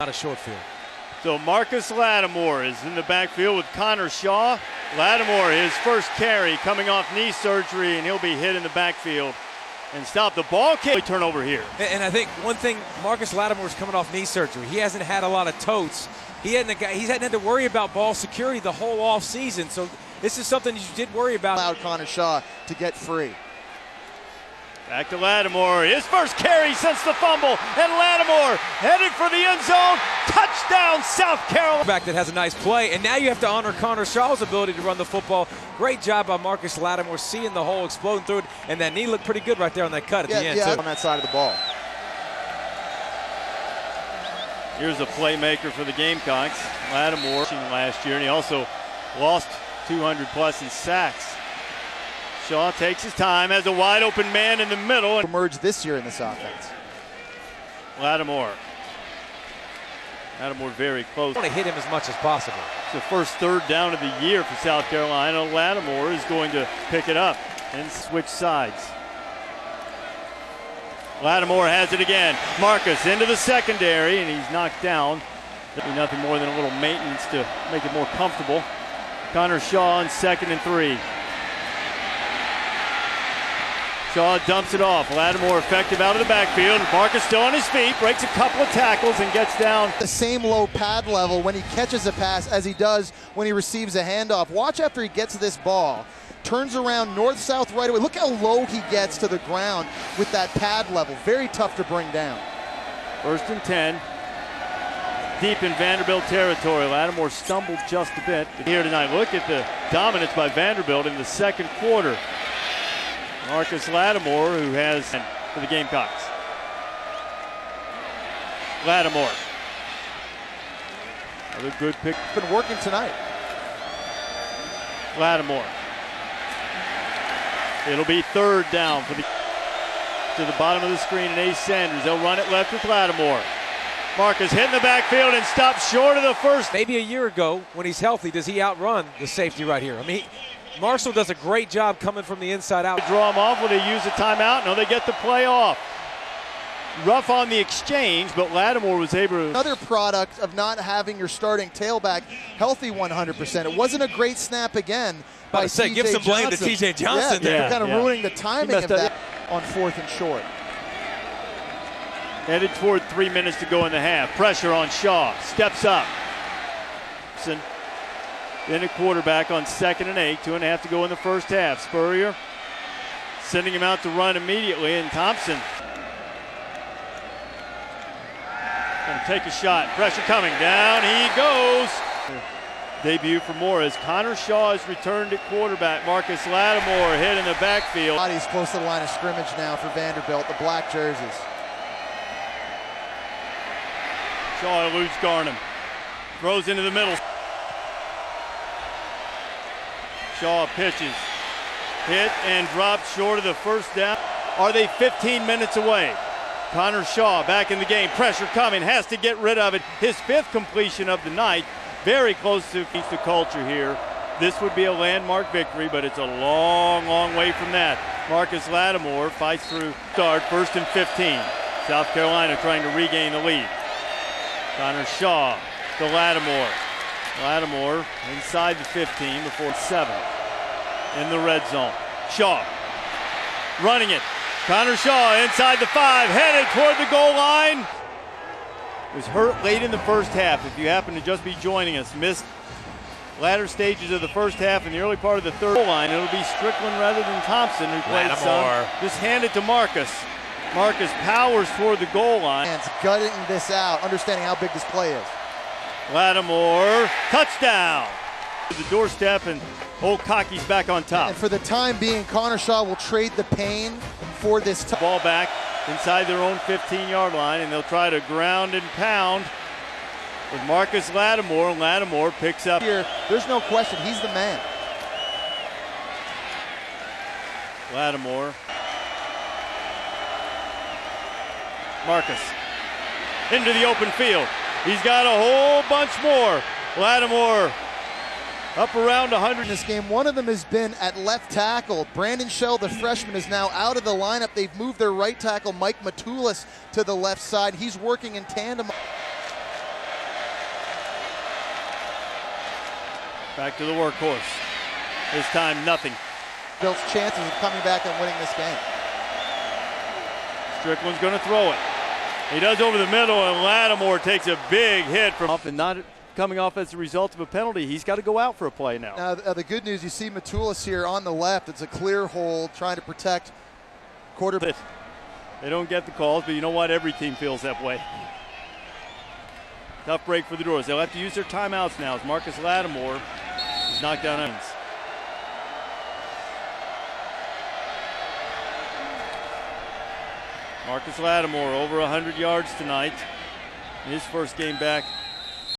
Not a short field. So Marcus Lattimore is in the backfield with Connor Shaw. Lattimore, his first carry, coming off knee surgery, and he'll be hit in the backfield and stop. The ball can't turnover here. And I think one thing, Marcus Lattimore is coming off knee surgery. He hasn't had a lot of totes. He hadn't had to worry about ball security the whole off season. So this is something you did worry about. Allowed Connor Shaw to get free. Back to Lattimore, his first carry since the fumble, and Lattimore headed for the end zone. Touchdown, South Carolina. Back that has a nice play, and now you have to honor Connor Shaw's ability to run the football. Great job by Marcus Lattimore, seeing the hole exploding through it, and that knee looked pretty good right there on that cut at the end. Yeah, on that side of the ball. Here's a playmaker for the Gamecocks, Lattimore last year, and he also lost 200 plus in sacks. Shaw takes his time, has a wide open man in the middle. Emerged this year in this offense. Lattimore very close. Want to hit him as much as possible. It's the first third down of the year for South Carolina. Lattimore is going to pick it up and switch sides. Lattimore has it again. Marcus into the secondary, and he's knocked down. Nothing more than a little maintenance to make it more comfortable. Connor Shaw on 2nd and 3. Shaw dumps it off. Lattimore effective out of the backfield. Marcus still on his feet, breaks a couple of tackles and gets down. The same low pad level when he catches a pass as he does when he receives a handoff. Watch after he gets this ball. Turns around north-south right away. Look how low he gets to the ground with that pad level. Very tough to bring down. 1st and 10. Deep in Vanderbilt territory. Lattimore stumbled just a bit here tonight. Look at the dominance by Vanderbilt in the second quarter. Marcus Lattimore, who has for the Gamecocks. Lattimore. Another good pick. Been working tonight. Lattimore. It'll be 3rd down for the to the bottom of the screen, and Ace Sanders. They'll run it left with Lattimore. Marcus hitting the backfield and stops short of the first. Maybe a year ago, when he's healthy, does he outrun the safety right here? I mean, Marshall does a great job coming from the inside out. Draw him off. Will they use a timeout? No, they get the play off. Rough on the exchange, but Lattimore was able to. Another product of not having your starting tailback healthy 100%. It wasn't a great snap again by TJ give some blame Johnson. to TJ Johnson there. Kind of ruining the timing of that on 4th and short. Headed toward 3 minutes to go in the half. Pressure on Shaw. Steps up. Then a quarterback on 2nd and 8. 2.5 to go in the first half. Spurrier sending him out to run immediately, and Thompson going to take a shot. Pressure coming. Down he goes. Debut for Morris. Connor Shaw is returned at quarterback. Marcus Lattimore hit in the backfield. He's close to the line of scrimmage now for Vanderbilt, the black jerseys. Shaw eludes Garnham. Throws into the middle. Shaw pitches. Hit and dropped short of the first down. Are they 15 minutes away? Connor Shaw back in the game. Pressure coming. Has to get rid of it. His 5th completion of the night. Very close to the culture here. This would be a landmark victory, but it's a long, long way from that. Marcus Lattimore fights through start. 1st and 15. South Carolina trying to regain the lead. Connor Shaw to Lattimore. Lattimore inside the 15 before 7 in the red zone. Shaw running it. Connor Shaw inside the 5, headed toward the goal line. Was hurt late in the first half. If you happen to just be joining us, missed latter stages of the first half and the early part of the third goal line, it'll be Strickland rather than Thompson who played some. Just hand it to Marcus. Marcus powers toward the goal line. And gutting this out, understanding how big this play is. Lattimore, touchdown. The doorstep, and Old Cocky's back on top. And for the time being, Connor Shaw will trade the pain for this. Ball back inside their own 15-yard line, and they'll try to ground and pound with Marcus Lattimore. Lattimore picks up. Here, there's no question, he's the man. Lattimore. Marcus into the open field. He's got a whole bunch more. Lattimore up around 100 in this game. One of them has been at left tackle. Brandon Shell, the freshman, is now out of the lineup. They've moved their right tackle, Mike Matulis, to the left side. He's working in tandem. Back to the workhorse. This time, nothing. Bilt's chances of coming back and winning this game. Strickland's going to throw it. He does over the middle, and Lattimore takes a big hit from off and not coming off as a result of a penalty. He's got to go out for a play now. Now, the good news, you see Matulis here on the left. It's a clear hold, trying to protect quarterback. They don't get the calls, but you know what? Every team feels that way. Tough break for the Doors. They'll have to use their timeouts now as Marcus Lattimore is knocked down. Marcus Lattimore over 100 yards tonight in his first game back